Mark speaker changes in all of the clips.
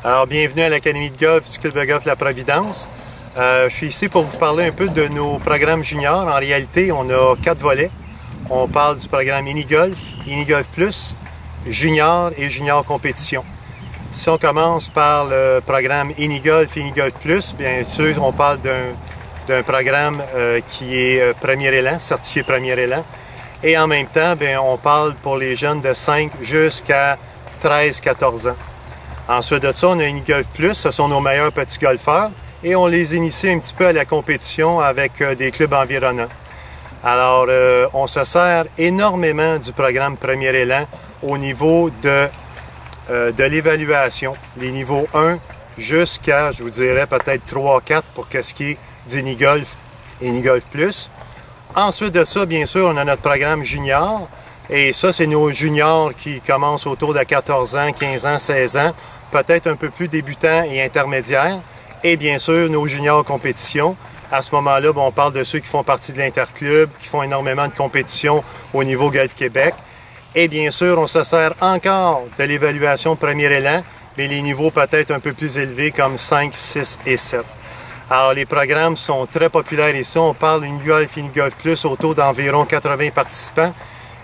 Speaker 1: Alors, bienvenue à l'Académie de golf du Club de golf La Providence. Je suis ici pour vous parler un peu de nos programmes juniors. En réalité, on a 4 volets. On parle du programme Inigolf, Inigolf Plus, Junior et Junior Compétition. Si on commence par le programme Inigolf, Inigolf Plus, bien sûr, on parle d'un programme qui est premier élan, certifié premier élan. Et en même temps, bien, on parle pour les jeunes de 5 jusqu'à 13-14 ans. Ensuite de ça, on a Inigolf Plus, ce sont nos meilleurs petits golfeurs et on les initie un petit peu à la compétition avec des clubs environnants. Alors, on se sert énormément du programme Premier Élan au niveau de l'évaluation, les niveaux 1 jusqu'à, je vous dirais, peut-être 3-4 pour ce qui est d'Inigolf et Inigolf Plus. Ensuite de ça, bien sûr, on a notre programme junior. Et ça, c'est nos juniors qui commencent autour de 14 ans, 15 ans, 16 ans, peut-être un peu plus débutants et intermédiaires. Et bien sûr, nos juniors compétition. À ce moment-là, on parle de ceux qui font partie de l'interclub, qui font énormément de compétitions au niveau Golf Québec. Et bien sûr, on se sert encore de l'évaluation premier élan, mais les niveaux peut-être un peu plus élevés comme 5, 6 et 7. Alors, les programmes sont très populaires ici. On parle d'Inigolf, Inigolf Plus autour d'environ 80 participants.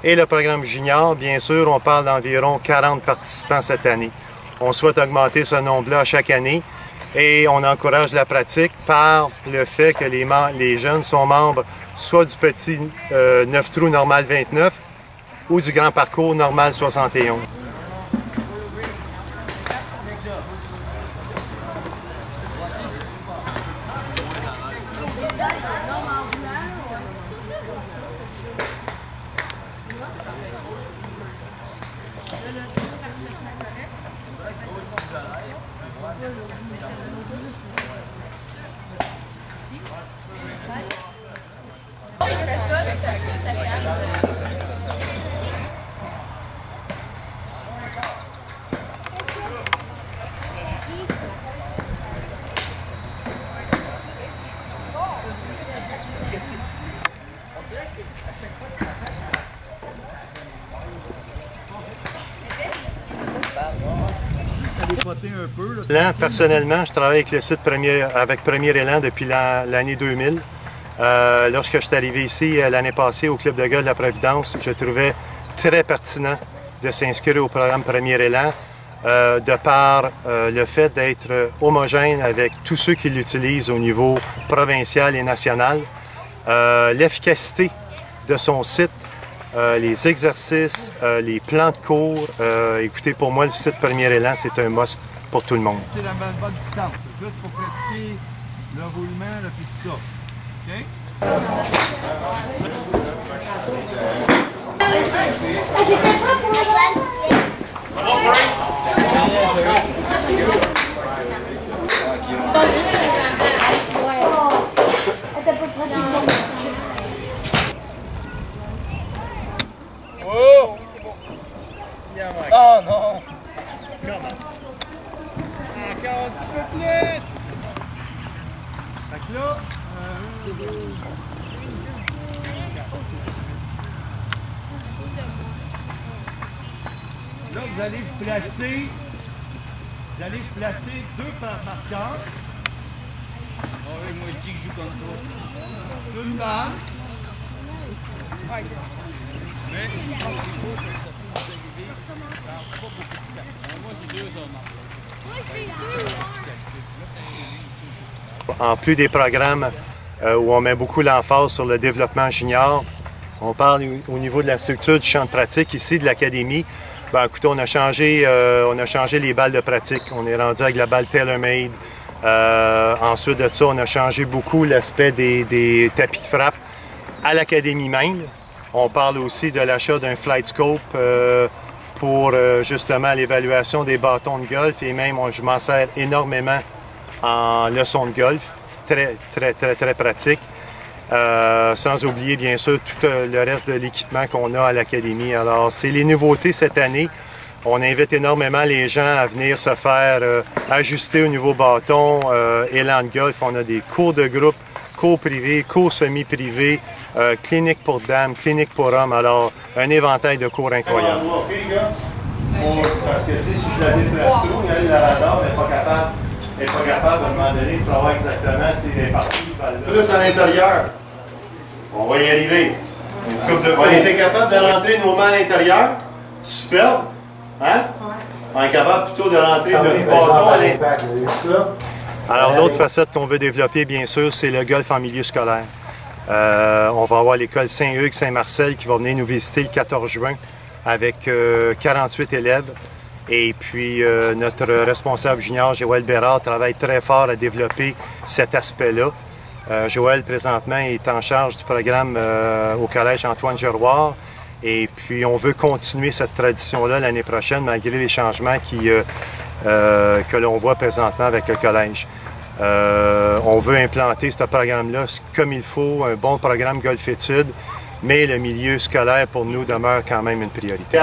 Speaker 1: Et le programme junior, bien sûr, on parle d'environ 40 participants cette année. On souhaite augmenter ce nombre-là à chaque année et on encourage la pratique par le fait que les jeunes sont membres soit du petit 9 trous normal 29 ou du grand parcours normal 71. Personnellement, je travaille avec le site Premier Élan depuis l'année 2000. Lorsque je suis arrivé ici l'année passée au Club de golf de La Providence, je trouvais très pertinent de s'inscrire au programme Premier Élan de par le fait d'être homogène avec tous ceux qui l'utilisent au niveau provincial et national. L'efficacité de son site, les exercices, les plans de cours. Écoutez, pour moi, le site Premier Élan, c'est un must pour tout le monde.
Speaker 2: C'est la bonne distance, juste pour pratiquer le roulement, là, puis tout ça. OK?
Speaker 3: Oh! Oh non!
Speaker 2: Encore un petit peu plus! Fait que là, vous allez vous placer, deux marqueurs.
Speaker 3: Oh oui, moi je dis que je joue comme toi.
Speaker 2: Une balle.
Speaker 3: Ouais, c'est bon. Mais je pense que c'est moi, c'est 2 hommes.
Speaker 1: En plus des programmes où on met beaucoup l'emphase sur le développement junior, on parle au niveau de la structure du champ de pratique ici de l'Académie. Ben, écoutez, on a changé les balles de pratique. On est rendu avec la balle TaylorMade. Ensuite de ça, on a changé beaucoup l'aspect des tapis de frappe à l'Académie même. On parle aussi de l'achat d'un flight scope pour justement l'évaluation des bâtons de golf et même je m'en sers énormément en leçon de golf. C'est très pratique. Sans oublier bien sûr tout le reste de l'équipement qu'on a à l'Académie. Alors c'est les nouveautés cette année. On invite énormément les gens à venir se faire ajuster au niveau bâton, élan de golf. On a des cours de groupe, cours privés, cours semi-privés, clinique pour dames, clinique pour hommes. Alors un éventail de cours incroyable. parce que tu sais, si je la déplace trop, elle, la radar, elle n'est pas capable à un moment donné de savoir exactement les parties. Plus à l'intérieur, on va y arriver. On a été capable de rentrer nos mains à l'intérieur. Superbe. Hein? On est capable plutôt de rentrer le bâton à l'intérieur. Alors, l'autre facette qu'on veut développer, bien sûr, c'est le golf en milieu scolaire. On va avoir l'école Saint-Hugues, Saint-Marcel qui va venir nous visiter le 14 juin avec 48 élèves. Et puis, notre responsable junior, Joël Bérard, travaille très fort à développer cet aspect-là. Joël, présentement, est en charge du programme au Collège Antoine Giroir. Et puis, on veut continuer cette tradition-là l'année prochaine, malgré les changements que l'on voit présentement avec le collège. On veut implanter ce programme-là comme il faut, un bon programme golf-études, mais le milieu scolaire, pour nous, demeure quand même une priorité.